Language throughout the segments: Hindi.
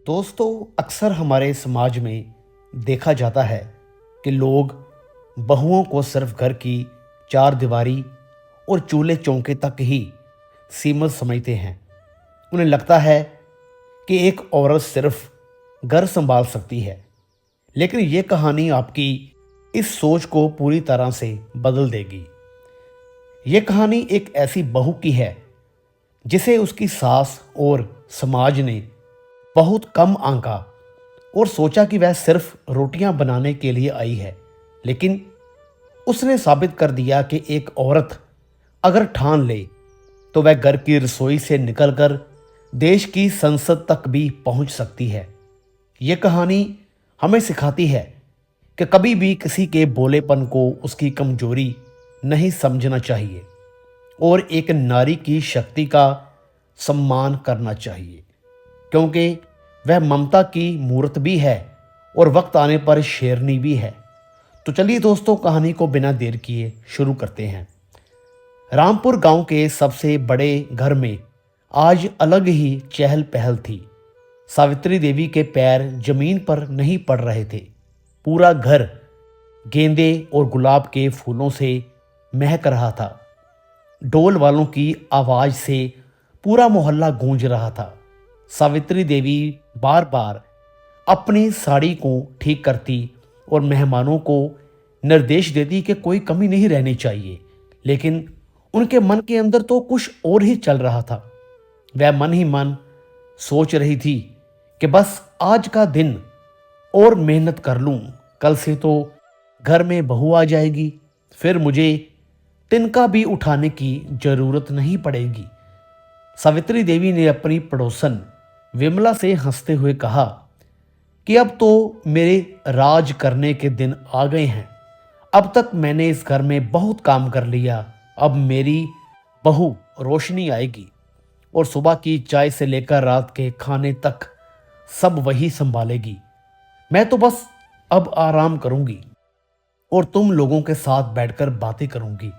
दोस्तों, अक्सर हमारे समाज में देखा जाता है कि लोग बहुओं को सिर्फ घर की चार दीवारी और चूल्हे चौके तक ही सीमित समझते हैं। उन्हें लगता है कि एक औरत सिर्फ घर संभाल सकती है। लेकिन ये कहानी आपकी इस सोच को पूरी तरह से बदल देगी। ये कहानी एक ऐसी बहू की है जिसे उसकी सास और समाज ने बहुत कम आंका और सोचा कि वह सिर्फ रोटियां बनाने के लिए आई है। लेकिन उसने साबित कर दिया कि एक औरत अगर ठान ले तो वह घर की रसोई से निकलकर देश की संसद तक भी पहुंच सकती है। यह कहानी हमें सिखाती है कि कभी भी किसी के भोलेपन को उसकी कमजोरी नहीं समझना चाहिए और एक नारी की शक्ति का सम्मान करना चाहिए, क्योंकि वह ममता की मूर्त भी है और वक्त आने पर शेरनी भी है। तो चलिए दोस्तों, कहानी को बिना देर किए शुरू करते हैं। रामपुर गांव के सबसे बड़े घर में आज अलग ही चहल पहल थी। सावित्री देवी के पैर जमीन पर नहीं पड़ रहे थे। पूरा घर गेंदे और गुलाब के फूलों से महक रहा था। ढोल वालों की आवाज से पूरा मोहल्ला गूंज रहा था। सावित्री देवी बार बार अपनी साड़ी को ठीक करती और मेहमानों को निर्देश देती कि कोई कमी नहीं रहनी चाहिए, लेकिन उनके मन के अंदर तो कुछ और ही चल रहा था। वह मन ही मन सोच रही थी कि बस आज का दिन और मेहनत कर लूं, कल से तो घर में बहू आ जाएगी, फिर मुझे तिनका भी उठाने की जरूरत नहीं पड़ेगी। सावित्री देवी ने अपनी पड़ोसन विमला से हंसते हुए कहा कि अब तो मेरे राज करने के दिन आ गए हैं। अब तक मैंने इस घर में बहुत काम कर लिया। अब मेरी बहू रोशनी आएगी और सुबह की चाय से लेकर रात के खाने तक सब वही संभालेगी। मैं तो बस अब आराम करूंगी और तुम लोगों के साथ बैठकर बातें करूंगी।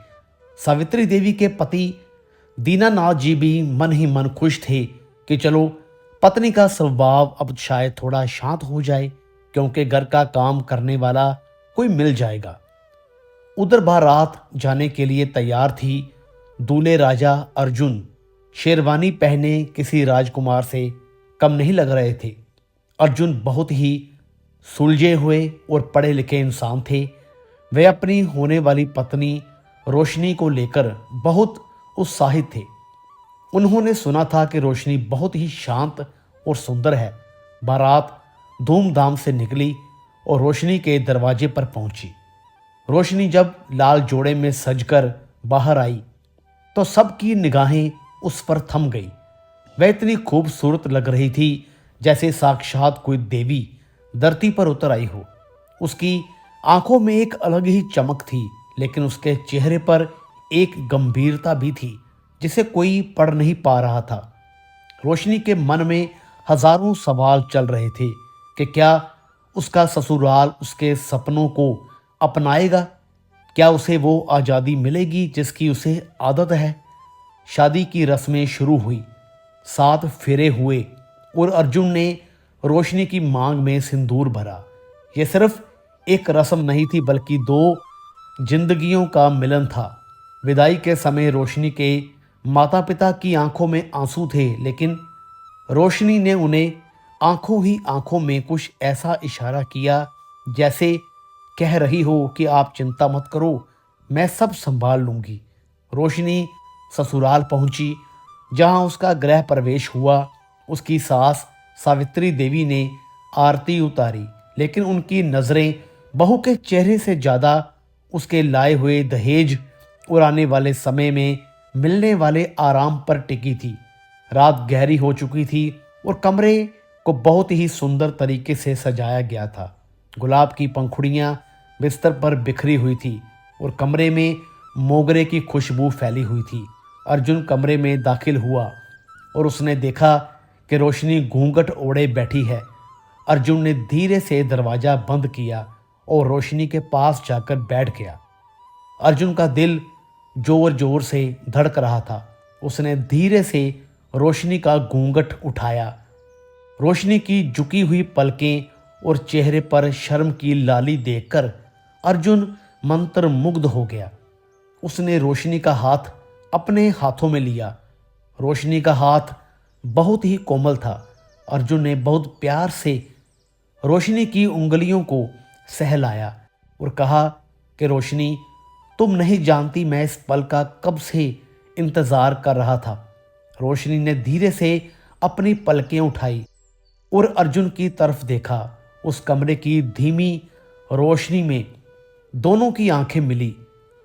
सावित्री देवी के पति दीनानाथ जी भी मन ही मन खुश थे कि चलो पत्नी का स्वभाव अब शायद थोड़ा शांत हो जाए, क्योंकि घर का काम करने वाला कोई मिल जाएगा। उधर बारात जाने के लिए तैयार थी। दूल्हे राजा अर्जुन शेरवानी पहने किसी राजकुमार से कम नहीं लग रहे थे। अर्जुन बहुत ही सुलझे हुए और पढ़े लिखे इंसान थे। वे अपनी होने वाली पत्नी रोशनी को लेकर बहुत उत्साहित थे। उन्होंने सुना था कि रोशनी बहुत ही शांत और सुंदर है। बारात धूमधाम से निकली और रोशनी के दरवाजे पर पहुंची। रोशनी जब लाल जोड़े में सजकर बाहर आई तो सबकी निगाहें उस पर थम गई। वह इतनी खूबसूरत लग रही थी जैसे साक्षात कोई देवी धरती पर उतर आई हो। उसकी आंखों में एक अलग ही चमक थी, लेकिन उसके चेहरे पर एक गंभीरता भी थी जिसे कोई पढ़ नहीं पा रहा था। रोशनी के मन में हजारों सवाल चल रहे थे कि क्या उसका ससुराल उसके सपनों को अपनाएगा? क्या उसे वो आज़ादी मिलेगी जिसकी उसे आदत है? शादी की रस्में शुरू हुई, 7 फेरे हुए और अर्जुन ने रोशनी की मांग में सिंदूर भरा। यह सिर्फ एक रस्म नहीं थी, बल्कि 2 जिंदगियों का मिलन था। विदाई के समय रोशनी के माता पिता की आंखों में आंसू थे, लेकिन रोशनी ने उन्हें आंखों ही आंखों में कुछ ऐसा इशारा किया जैसे कह रही हो कि आप चिंता मत करो, मैं सब संभाल लूंगी। रोशनी ससुराल पहुंची, जहां उसका गृह प्रवेश हुआ। उसकी सास सावित्री देवी ने आरती उतारी, लेकिन उनकी नजरें बहू के चेहरे से ज्यादा उसके लाए हुए दहेज और आने वाले समय में मिलने वाले आराम पर टिकी थी। रात गहरी हो चुकी थी और कमरे को बहुत ही सुंदर तरीके से सजाया गया था। गुलाब की पंखुड़ियां बिस्तर पर बिखरी हुई थी और कमरे में मोगरे की खुशबू फैली हुई थी। अर्जुन कमरे में दाखिल हुआ और उसने देखा कि रोशनी घूंघट ओढ़े बैठी है। अर्जुन ने धीरे से दरवाजा बंद किया और रोशनी के पास जाकर बैठ गया। अर्जुन का दिल जोर जोर से धड़क रहा था। उसने धीरे से रोशनी का घूंघट उठाया रोशनी की झुकी हुई पलकें और चेहरे पर शर्म की लाली देखकर अर्जुन मंत्र मुग्ध हो गया। उसने रोशनी का हाथ अपने हाथों में लिया। रोशनी का हाथ बहुत ही कोमल था। अर्जुन ने बहुत प्यार से रोशनी की उंगलियों को सहलाया और कहा कि रोशनी, तुम नहीं जानती मैं इस पल का कब से इंतजार कर रहा था। रोशनी ने धीरे से अपनी पलकें उठाई और अर्जुन की तरफ देखा। उस कमरे की धीमी रोशनी में दोनों की आंखें मिली।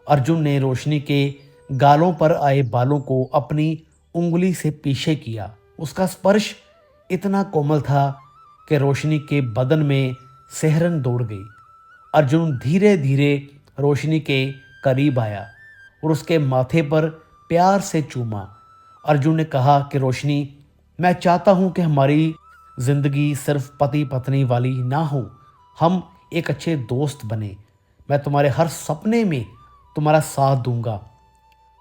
अर्जुन ने रोशनी के गालों पर आए बालों को अपनी उंगली से पीछे किया। उसका स्पर्श इतना कोमल था कि रोशनी के बदन में सिहरन दौड़ गई। अर्जुन धीरे धीरे रोशनी के करीब आया और उसके माथे पर प्यार से चूमा। अर्जुन ने कहा कि रोशनी, मैं चाहता हूं कि हमारी जिंदगी सिर्फ पति पत्नी वाली ना हो, हम एक अच्छे दोस्त बने। मैं तुम्हारे हर सपने में तुम्हारा साथ दूंगा।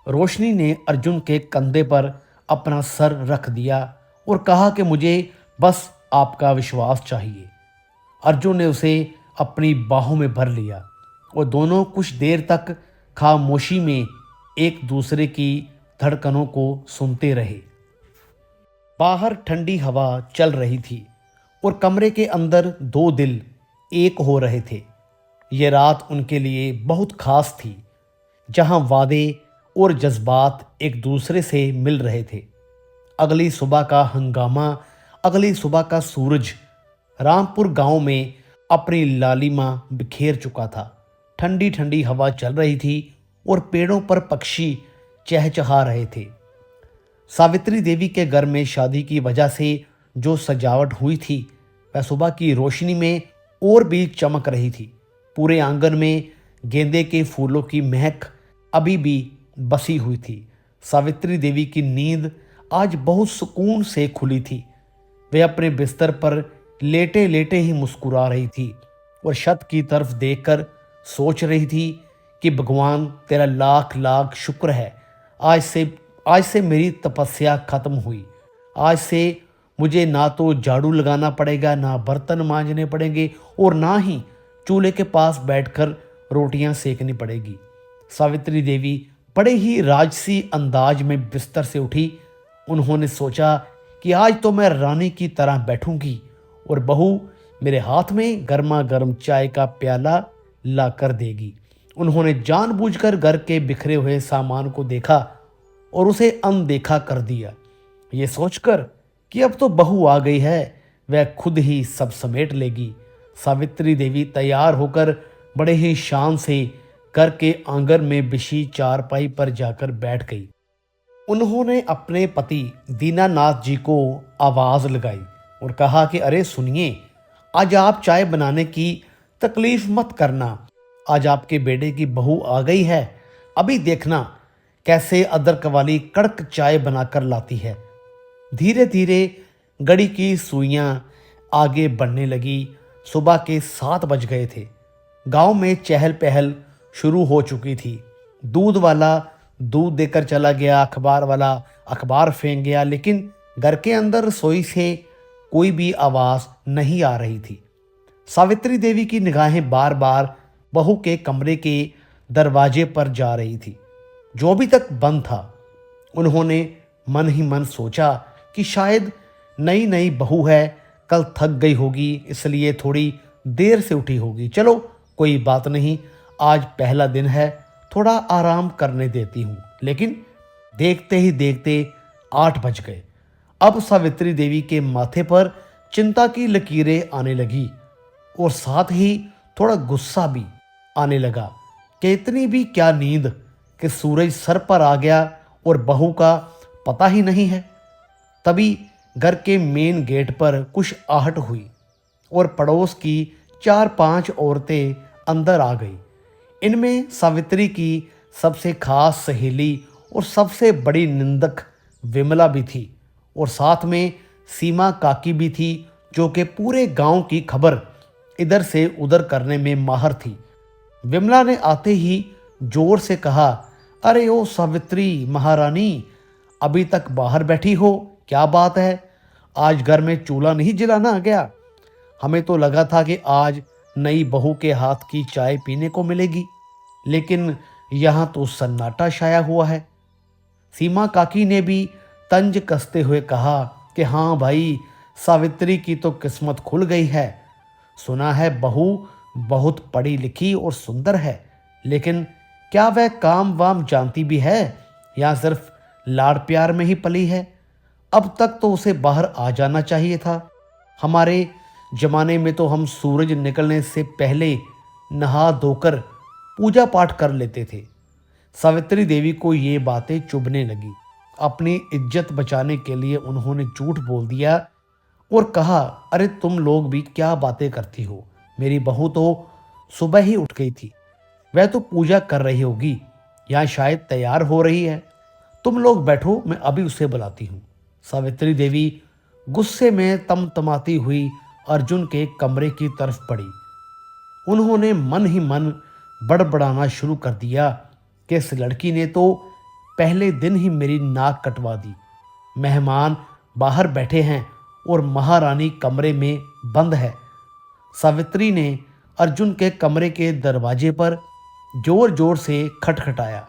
रोशनी ने अर्जुन के कंधे पर अपना सर रख दिया और कहा कि मुझे बस आपका विश्वास चाहिए। अर्जुन ने उसे अपनी बाहों में भर लिया और दोनों कुछ देर तक खामोशी में एक दूसरे की धड़कनों को सुनते रहे। बाहर ठंडी हवा चल रही थी और कमरे के अंदर दो दिल एक हो रहे थे। ये रात उनके लिए बहुत खास थी, जहां वादे और जज्बात एक दूसरे से मिल रहे थे। अगली सुबह का हंगामा, अगली सुबह का सूरज रामपुर गांव में अपनी लालिमा बिखेर चुका था। ठंडी ठंडी हवा चल रही थी और पेड़ों पर पक्षी चहचहा रहे थे। सावित्री देवी के घर में शादी की वजह से जो सजावट हुई थी वह सुबह की रोशनी में और भी चमक रही थी। पूरे आंगन में गेंदे के फूलों की महक अभी भी बसी हुई थी। सावित्री देवी की नींद आज बहुत सुकून से खुली थी। वे अपने बिस्तर पर लेटे लेटे ही मुस्कुरा रही थी और छत की तरफ देखकर सोच रही थी कि भगवान तेरा लाख लाख शुक्र है, आज से मेरी तपस्या खत्म हुई। आज से मुझे ना तो झाड़ू लगाना पड़ेगा, ना बर्तन मांजने पड़ेंगे और ना ही चूल्हे के पास बैठकर रोटियां सेकनी पड़ेगी। सावित्री देवी बड़े ही राजसी अंदाज में बिस्तर से उठी। उन्होंने सोचा कि आज तो मैं रानी की तरह बैठूंगी और बहू मेरे हाथ में गर्मा गर्म चाय का प्याला ला कर देगी। उन्होंने जानबूझकर घर के बिखरे हुए सामान को देखा और उसे अनदेखा कर दिया, ये सोचकर कि अब तो बहू आ गई है, वह खुद ही सब समेट लेगी। सावित्री देवी तैयार होकर बड़े ही शान से घर के आंगन में बिछी चारपाई पर जाकर बैठ गई। उन्होंने अपने पति दीनानाथ जी को आवाज लगाई और कहा कि अरे सुनिए, आज आप चाय बनाने की तकलीफ मत करना। आज आपके बेटे की बहू आ गई है, अभी देखना कैसे अदरक वाली कड़क चाय बनाकर लाती है। धीरे धीरे घड़ी की सुइयां आगे बढ़ने लगी। सुबह के 7 बज गए थे। गांव में चहल पहल शुरू हो चुकी थी। दूध वाला दूध देकर चला गया, अखबार वाला अखबार फेंक गया, लेकिन घर के अंदर रसोई से कोई भी आवाज नहीं आ रही थी। सावित्री देवी की निगाहें बार बार बहू के कमरे के दरवाजे पर जा रही थी, जो अभी तक बंद था। उन्होंने मन ही मन सोचा कि शायद नई नई बहू है, कल थक गई होगी, इसलिए थोड़ी देर से उठी होगी। चलो कोई बात नहीं, आज पहला दिन है, थोड़ा आराम करने देती हूँ। लेकिन देखते ही देखते 8 बज गए। अब सावित्री देवी के माथे पर चिंता की लकीरें आने लगी और साथ ही थोड़ा गुस्सा भी आने लगा कि इतनी भी क्या नींद कि सूरज सर पर आ गया और बहू का पता ही नहीं है। तभी घर के मेन गेट पर कुछ आहट हुई और पड़ोस की 4-5 औरतें अंदर आ गई। इनमें सावित्री की सबसे खास सहेली और सबसे बड़ी निंदक विमला भी थी और साथ में सीमा काकी भी थी, जो कि पूरे गांव की खबर इधर से उधर करने में माहिर थी। विमला ने आते ही जोर से कहा, अरे ओ सावित्री महारानी, अभी तक बाहर बैठी हो, क्या बात है? आज घर में चूल्हा नहीं जलाना आ गया? हमें तो लगा था कि आज नई बहू के हाथ की चाय पीने को मिलेगी, लेकिन यहाँ तो सन्नाटा छाया हुआ है। सीमा काकी ने भी तंज कसते हुए कहा कि हाँ भाई, सावित्री की तो किस्मत खुल गई है। सुना है बहू बहुत पढ़ी लिखी और सुंदर है, लेकिन क्या वह काम वाम जानती भी है या सिर्फ लाड़ प्यार में ही पली है? अब तक तो उसे बाहर आ जाना चाहिए था। हमारे जमाने में तो हम सूरज निकलने से पहले नहा धोकर पूजा पाठ कर लेते थे। सावित्री देवी को ये बातें चुभने लगी। अपनी इज्जत बचाने के लिए उन्होंने झूठ बोल दिया और कहा, अरे तुम लोग भी क्या बातें करती हो? मेरी बहू तो सुबह ही उठ गई थी, वह तो पूजा कर रही होगी या शायद तैयार हो रही है। तुम लोग बैठो, मैं अभी उसे बुलाती हूँ। सावित्री देवी गुस्से में तमतमाती हुई अर्जुन के कमरे की तरफ बढ़ी। उन्होंने मन ही मन बड़बड़ाना शुरू कर दिया कि इस लड़की ने तो पहले दिन ही मेरी नाक कटवा दी। मेहमान बाहर बैठे हैं और महारानी कमरे में बंद है। सावित्री ने अर्जुन के कमरे के दरवाजे पर जोर जोर से खटखटाया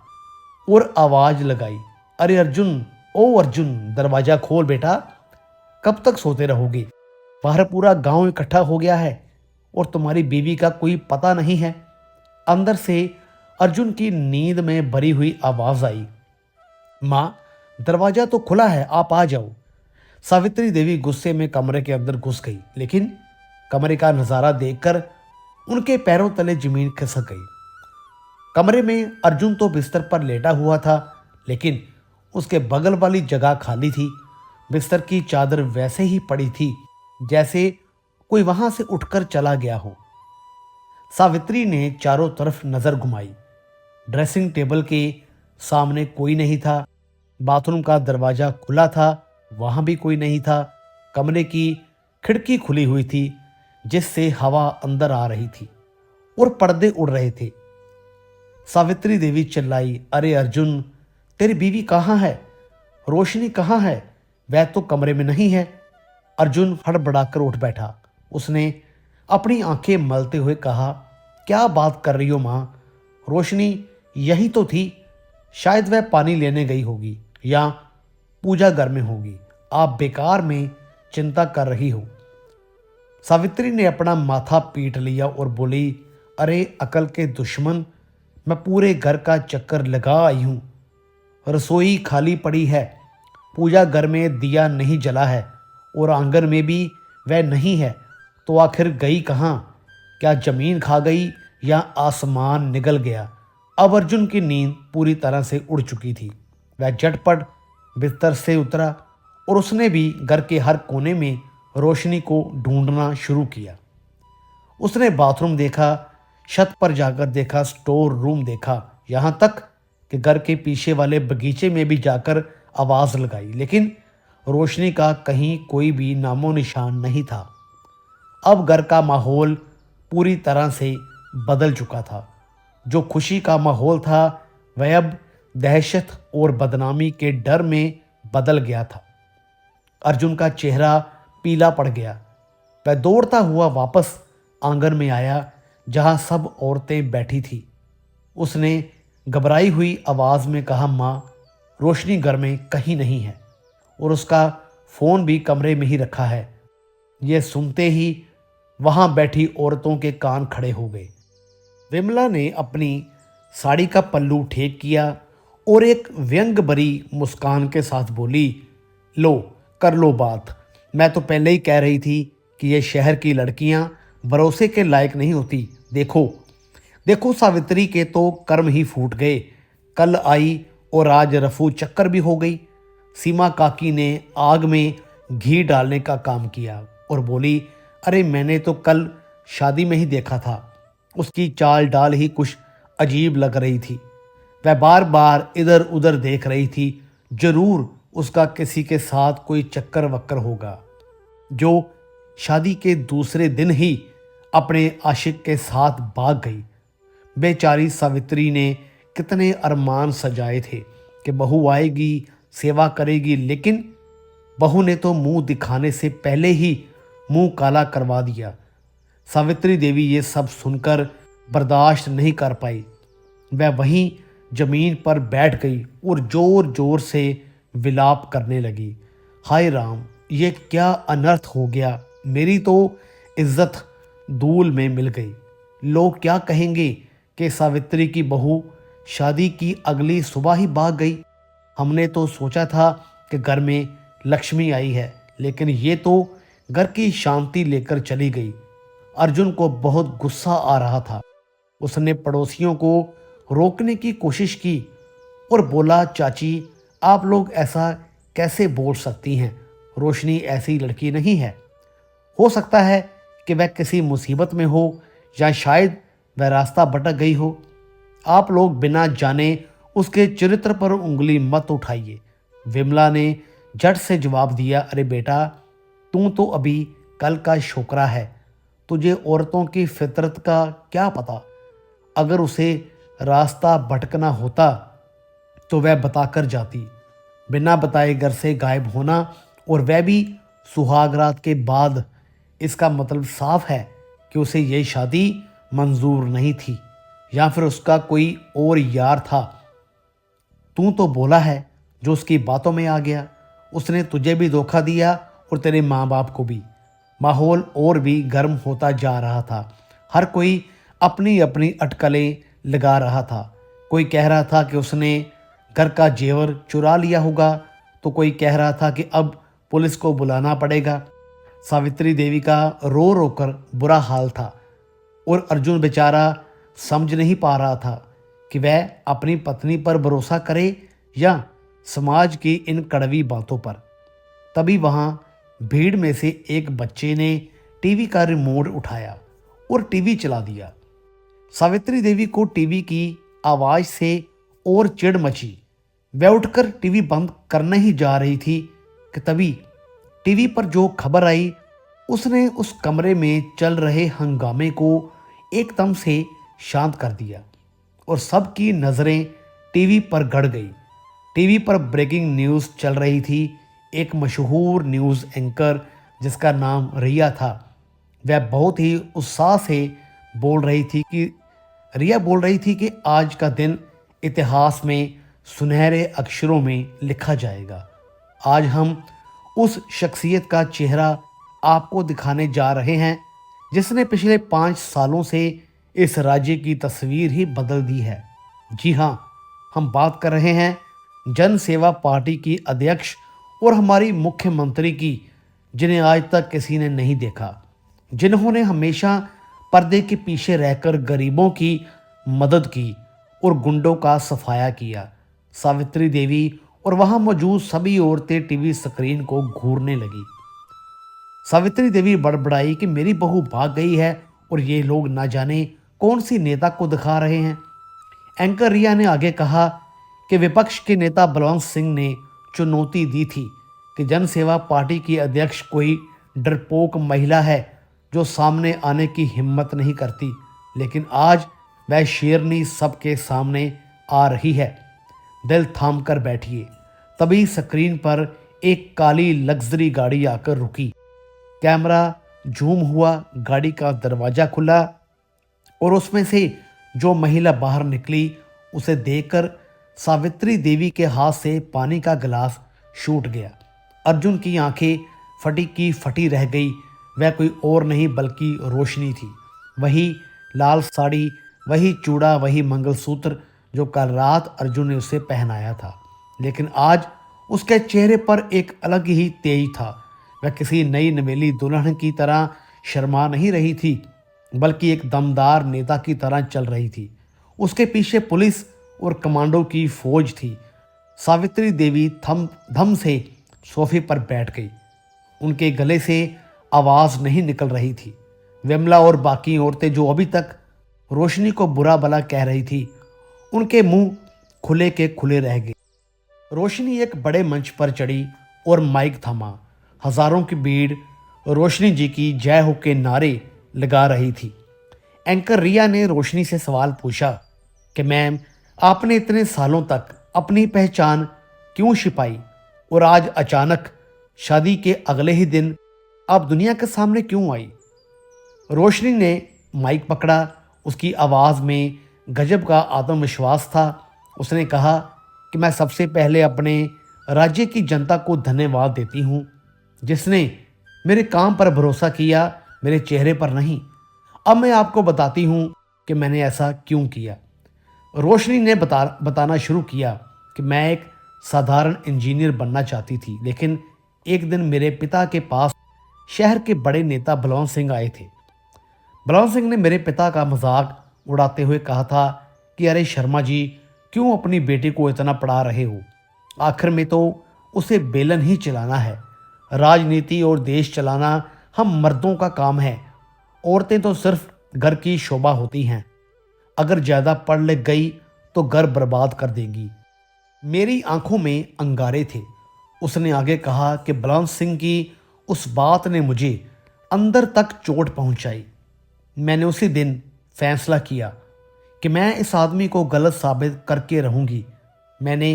और आवाज लगाई, अरे अर्जुन, ओ अर्जुन, दरवाजा खोल बेटा, कब तक सोते रहोगे? बाहर पूरा गांव इकट्ठा हो गया है और तुम्हारी बीवी का कोई पता नहीं है। अंदर से अर्जुन की नींद में भरी हुई आवाज आई, माँ, दरवाजा तो खुला है, आप आ जाओ। सावित्री देवी गुस्से में कमरे के अंदर घुस गई, लेकिन कमरे का नजारा देखकर उनके पैरों तले जमीन खिसक गई। कमरे में अर्जुन तो बिस्तर पर लेटा हुआ था, लेकिन उसके बगल वाली जगह खाली थी। बिस्तर की चादर वैसे ही पड़ी थी जैसे कोई वहां से उठकर चला गया हो। सावित्री ने चारों तरफ नजर घुमाई। ड्रेसिंग टेबल के सामने कोई नहीं था। बाथरूम का दरवाजा खुला था, वहां भी कोई नहीं था। कमरे की खिड़की खुली हुई थी जिससे हवा अंदर आ रही थी और पर्दे उड़ रहे थे। सावित्री देवी चिल्लाई, अरे अर्जुन, तेरी बीवी कहाँ है? रोशनी कहाँ है? वह तो कमरे में नहीं है। अर्जुन हड़बड़ाकर उठ बैठा। उसने अपनी आंखें मलते हुए कहा, क्या बात कर रही हो माँ? रोशनी यही तो थी। शायद वह पानी लेने गई होगी या पूजा घर में होगी। आप बेकार में चिंता कर रही हो। सावित्री ने अपना माथा पीट लिया और बोली, अरे अकल के दुश्मन, मैं पूरे घर का चक्कर लगा आई हूँ। रसोई खाली पड़ी है, पूजा घर में दिया नहीं जला है और आंगन में भी वह नहीं है, तो आखिर गई कहाँ? क्या जमीन खा गई या आसमान निगल गया? अब अर्जुन की नींद पूरी तरह से उड़ चुकी थी। वह झटपट बिस्तर से उतरा और उसने भी घर के हर कोने में रोशनी को ढूंढना शुरू किया। उसने बाथरूम देखा, छत पर जाकर देखा, स्टोर रूम देखा, यहाँ तक कि घर के पीछे वाले बगीचे में भी जाकर आवाज लगाई, लेकिन रोशनी का कहीं कोई भी नामो निशान नहीं था। अब घर का माहौल पूरी तरह से बदल चुका था। जो खुशी का माहौल था वह अब दहशत और बदनामी के डर में बदल गया था। अर्जुन का चेहरा पीला पड़ गया। वह दौड़ता हुआ वापस आंगन में आया जहां सब औरतें बैठी थी। उसने घबराई हुई आवाज में कहा, माँ, रोशनी घर में कहीं नहीं है और उसका फोन भी कमरे में ही रखा है। यह सुनते ही वहां बैठी औरतों के कान खड़े हो गए। विमला ने अपनी साड़ी का पल्लू ठीक किया और एक व्यंग भरी मुस्कान के साथ बोली, लो कर लो बात। मैं तो पहले ही कह रही थी कि ये शहर की लड़कियां भरोसे के लायक नहीं होती। देखो देखो, सावित्री के तो कर्म ही फूट गए। कल आई और आज रफू चक्कर भी हो गई। सीमा काकी ने आग में घी डालने का काम किया और बोली, अरे मैंने तो कल शादी में ही देखा था। उसकी चाल डाल ही कुछ अजीब लग रही थी। वह बार बार इधर उधर देख रही थी। जरूर उसका किसी के साथ कोई चक्कर वक्कर होगा। जो शादी के दूसरे दिन ही अपने आशिक के साथ भाग गई। बेचारी सावित्री ने कितने अरमान सजाए थे कि बहू आएगी, सेवा करेगी, लेकिन बहू ने तो मुंह दिखाने से पहले ही मुंह काला करवा दिया। सावित्री देवी ये सब सुनकर बर्दाश्त नहीं कर पाई। वह वहीं जमीन पर बैठ गई और जोर जोर से विलाप करने लगी। हाय राम, ये क्या अनर्थ हो गया। मेरी तो इज्जत धूल में मिल गई। लोग क्या कहेंगे कि सावित्री की बहू शादी की अगली सुबह ही भाग गई। हमने तो सोचा था कि घर में लक्ष्मी आई है, लेकिन ये तो घर की शांति लेकर चली गई। अर्जुन को बहुत गुस्सा आ रहा था। उसने पड़ोसियों को रोकने की कोशिश की और बोला, चाची आप लोग ऐसा कैसे बोल सकती हैं। रोशनी ऐसी लड़की नहीं है। हो सकता है कि वह किसी मुसीबत में हो या शायद वह रास्ता भटक गई हो। आप लोग बिना जाने उसके चरित्र पर उंगली मत उठाइए। विमला ने झट से जवाब दिया, अरे बेटा, तू तो अभी कल का छोकरा है। तुझे औरतों की फितरत का क्या पता। अगर उसे रास्ता भटकना होता तो वह बताकर जाती। बिना बताए घर से गायब होना, और वह भी सुहागरात के बाद, इसका मतलब साफ है कि उसे यह शादी मंजूर नहीं थी, या फिर उसका कोई और यार था। तू तो बोला है जो उसकी बातों में आ गया। उसने तुझे भी धोखा दिया और तेरे माँ बाप को भी। माहौल और भी गर्म होता जा रहा था। हर कोई अपनी अपनी अटकलें लगा रहा था। कोई कह रहा था कि उसने घर का जेवर चुरा लिया होगा, तो कोई कह रहा था कि अब पुलिस को बुलाना पड़ेगा। सावित्री देवी का रो रो कर बुरा हाल था, और अर्जुन बेचारा समझ नहीं पा रहा था कि वह अपनी पत्नी पर भरोसा करे या समाज की इन कड़वी बातों पर। तभी वहां भीड़ में से एक बच्चे ने टीवी का रिमोट उठाया और टीवी चला दिया। सावित्री देवी को टीवी की आवाज से और चिढ़ मची। वह उठकर टीवी बंद करने ही जा रही थी कि तभी टीवी पर जो खबर आई, उसने उस कमरे में चल रहे हंगामे को एकदम से शांत कर दिया और सबकी नज़रें टीवी पर गड़ गई। टीवी पर ब्रेकिंग न्यूज़ चल रही थी। एक मशहूर न्यूज़ एंकर जिसका नाम रिया था, वह बहुत ही उत्साह से बोल रही थी कि आज का दिन इतिहास में सुनहरे अक्षरों में लिखा जाएगा। आज हम उस शख्सियत का चेहरा आपको दिखाने जा रहे हैं जिसने पिछले 5 सालों से इस राज्य की तस्वीर ही बदल दी है। जी हाँ, हम बात कर रहे हैं जन सेवा पार्टी की अध्यक्ष और हमारी मुख्यमंत्री की, जिन्हें आज तक किसी ने नहीं देखा, जिन्होंने हमेशा पर्दे के पीछे रहकर गरीबों की मदद की और गुंडों का सफाया किया। सावित्री देवी और वहां मौजूद सभी औरतें टीवी स्क्रीन को घूरने लगी। सावित्री देवी बड़बड़ाई कि मेरी बहू भाग गई है और ये लोग ना जाने कौन सी नेता को दिखा रहे हैं। एंकर रिया ने आगे कहा कि विपक्ष के नेता बलवंत सिंह ने चुनौती दी थी कि जन सेवा पार्टी की अध्यक्ष कोई डरपोक महिला है जो सामने आने की हिम्मत नहीं करती, लेकिन आज वह शेरनी सबके सामने आ रही है। दिल थाम कर बैठिए। तभी स्क्रीन पर एक काली लग्जरी गाड़ी आकर रुकी। कैमरा जूम हुआ, गाड़ी का दरवाजा खुला और उसमें से जो महिला बाहर निकली, उसे देखकर सावित्री देवी के हाथ से पानी का गिलास छूट गया। अर्जुन की आंखें फटी की फटी रह गई। वह कोई और नहीं बल्कि रोशनी थी। वही लाल साड़ी, वही चूड़ा, वही मंगलसूत्र जो कल रात अर्जुन ने उसे पहनाया था, लेकिन आज उसके चेहरे पर एक अलग ही तेज था। वह किसी नई नवेली दुल्हन की तरह शर्मा नहीं रही थी, बल्कि एक दमदार नेता की तरह चल रही थी। उसके पीछे पुलिस और कमांडो की फौज थी। सावित्री देवी धम से सोफे पर बैठ गई। उनके गले से आवाज नहीं निकल रही थी। विमला और बाकी औरतें जो अभी तक रोशनी को बुरा भला कह रही थी, उनके मुंह खुले के खुले रह गए। रोशनी एक बड़े मंच पर चढ़ी और माइक थमा। हजारों की भीड़ रोशनी जी की जय हो के नारे लगा रही थी। एंकर रिया ने रोशनी से सवाल पूछा कि मैम, आपने इतने सालों तक अपनी पहचान क्यों छिपाई और आज अचानक शादी के अगले ही दिन आप दुनिया के सामने क्यों आई? रोशनी ने माइक पकड़ा। उसकी आवाज़ में गजब का आत्मविश्वास था। उसने कहा कि मैं सबसे पहले अपने राज्य की जनता को धन्यवाद देती हूँ, जिसने मेरे काम पर भरोसा किया, मेरे चेहरे पर नहीं। अब मैं आपको बताती हूँ कि मैंने ऐसा क्यों किया। रोशनी ने बताना शुरू किया कि मैं एक साधारण इंजीनियर बनना चाहती थी, लेकिन एक दिन मेरे पिता के पास शहर के बड़े नेता बलवंत सिंह आए थे। बलवंत सिंह ने मेरे पिता का मजाक उड़ाते हुए कहा था कि अरे शर्मा जी, क्यों अपनी बेटी को इतना पढ़ा रहे हो? आखिर में तो उसे बेलन ही चलाना है। राजनीति और देश चलाना हम मर्दों का काम है। औरतें तो सिर्फ घर की शोभा होती हैं। अगर ज़्यादा पढ़ लिख गई तो घर बर्बाद कर देगी। मेरी आंखों में अंगारे थे। उसने आगे कहा कि बलवंत सिंह की उस बात ने मुझे अंदर तक चोट पहुंचाई। मैंने उसी दिन फैसला किया कि मैं इस आदमी को गलत साबित करके रहूंगी। मैंने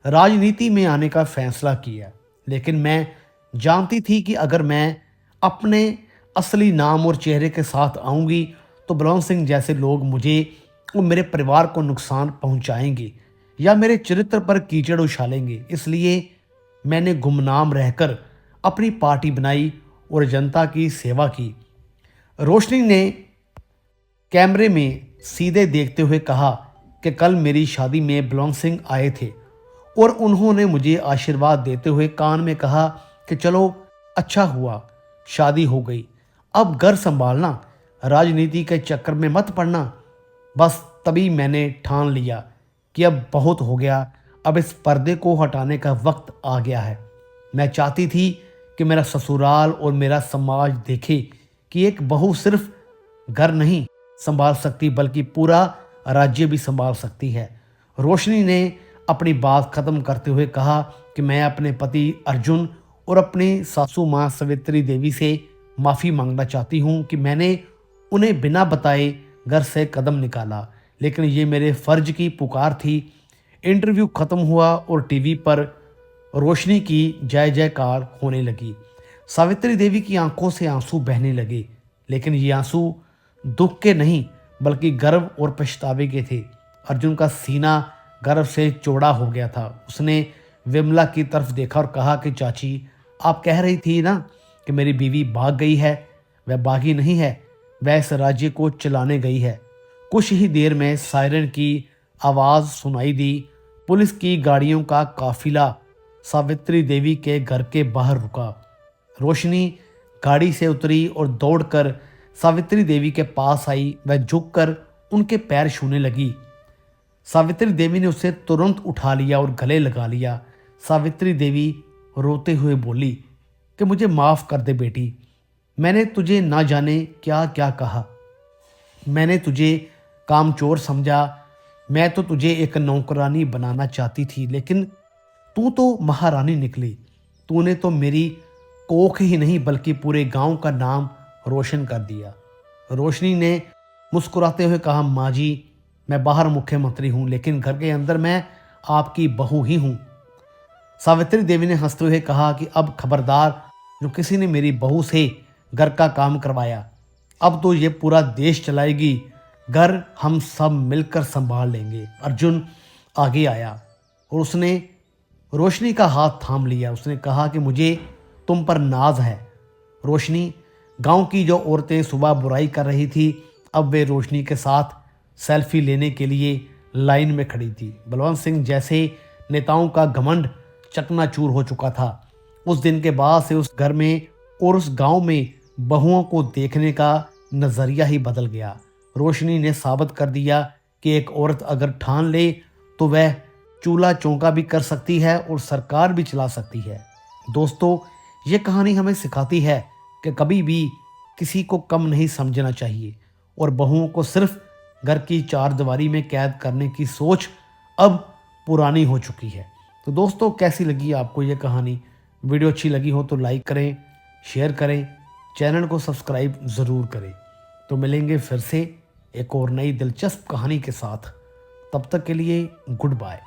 राजनीति में आने का फैसला किया, लेकिन मैं जानती थी कि अगर मैं अपने असली नाम और चेहरे के साथ आऊंगी तो बलवंत सिंह जैसे लोग मुझे और मेरे परिवार को नुकसान पहुंचाएंगे या मेरे चरित्र पर कीचड़ उछालेंगे। इसलिए मैंने गुमनाम रहकर अपनी पार्टी बनाई और जनता की सेवा की। रोशनी ने कैमरे में सीधे देखते हुए कहा कि कल मेरी शादी में बलवंत सिंह आए थे और उन्होंने मुझे आशीर्वाद देते हुए कान में कहा कि चलो अच्छा हुआ, शादी हो गई, अब घर संभालना, राजनीति के चक्कर में मत पड़ना। बस तभी मैंने ठान लिया कि अब बहुत हो गया, अब इस पर्दे को हटाने का वक्त आ गया है। मैं चाहती थी कि मेरा ससुराल और मेरा समाज देखे कि एक बहू सिर्फ घर नहीं संभाल सकती बल्कि पूरा राज्य भी संभाल सकती है। रोशनी ने अपनी बात खत्म करते हुए कहा कि मैं अपने पति अर्जुन और अपनी सासू माँ सावित्री देवी से माफ़ी मांगना चाहती हूँ कि मैंने उन्हें बिना बताए घर से कदम निकाला, लेकिन ये मेरे फर्ज की पुकार थी। इंटरव्यू खत्म हुआ और टीवी पर रोशनी की जय जयकार होने लगी। सावित्री देवी की आंखों से आंसू बहने लगे, लेकिन ये आंसू दुख के नहीं बल्कि गर्व और पछतावे के थे। अर्जुन का सीना गर्व से चौड़ा हो गया था। उसने विमला की तरफ देखा और कहा कि चाची, आप कह रही थी ना कि मेरी बीवी भाग गई है। वह भागी नहीं है, वह इस राज्य को चलाने गई है। कुछ ही देर में सायरन की आवाज़ सुनाई दी। पुलिस की गाड़ियों का काफिला सावित्री देवी के घर के बाहर रुका। रोशनी गाड़ी से उतरी और दौड़कर सावित्री देवी के पास आई। वह झुककर उनके पैर छूने लगी। सावित्री देवी ने उसे तुरंत उठा लिया और गले लगा लिया। सावित्री देवी रोते हुए बोली कि मुझे माफ़ कर दे बेटी, मैंने तुझे ना जाने क्या क्या कहा। मैंने तुझे कामचोर समझा। मैं तो तुझे एक नौकरानी बनाना चाहती थी, लेकिन तू तो महारानी निकली। तूने तो मेरी कोख ही नहीं बल्कि पूरे गांव का नाम रोशन कर दिया। रोशनी ने मुस्कुराते हुए कहा, माँ जी, मैं बाहर मुख्यमंत्री हूँ, लेकिन घर के अंदर मैं आपकी बहू ही हूँ। सावित्री देवी ने हंसते हुए कहा कि अब खबरदार, जो किसी ने मेरी बहू से घर का काम करवाया, अब तो ये पूरा देश चलाएगी। घर हम सब मिलकर संभाल लेंगे। अर्जुन आगे आया और उसने रोशनी का हाथ थाम लिया। उसने कहा कि मुझे तुम पर नाज है रोशनी। गांव की जो औरतें सुबह बुराई कर रही थी, अब वे रोशनी के साथ सेल्फी लेने के लिए लाइन में खड़ी थी। बलवंत सिंह जैसे नेताओं का घमंड चकनाचूर हो चुका था। उस दिन के बाद से उस घर में और उस गांव में बहुओं को देखने का नज़रिया ही बदल गया। रोशनी ने साबित कर दिया कि एक औरत अगर ठान ले तो वह चूल्हा चौका भी कर सकती है और सरकार भी चला सकती है। दोस्तों, ये कहानी हमें सिखाती है कि कभी भी किसी को कम नहीं समझना चाहिए और बहुओं को सिर्फ घर की चार दीवारी में कैद करने की सोच अब पुरानी हो चुकी है। तो दोस्तों, कैसी लगी आपको ये कहानी? वीडियो अच्छी लगी हो तो लाइक करें, शेयर करें, चैनल को सब्सक्राइब ज़रूर करें। तो मिलेंगे फिर से एक और नई दिलचस्प कहानी के साथ। तब तक के लिए गुड बाय।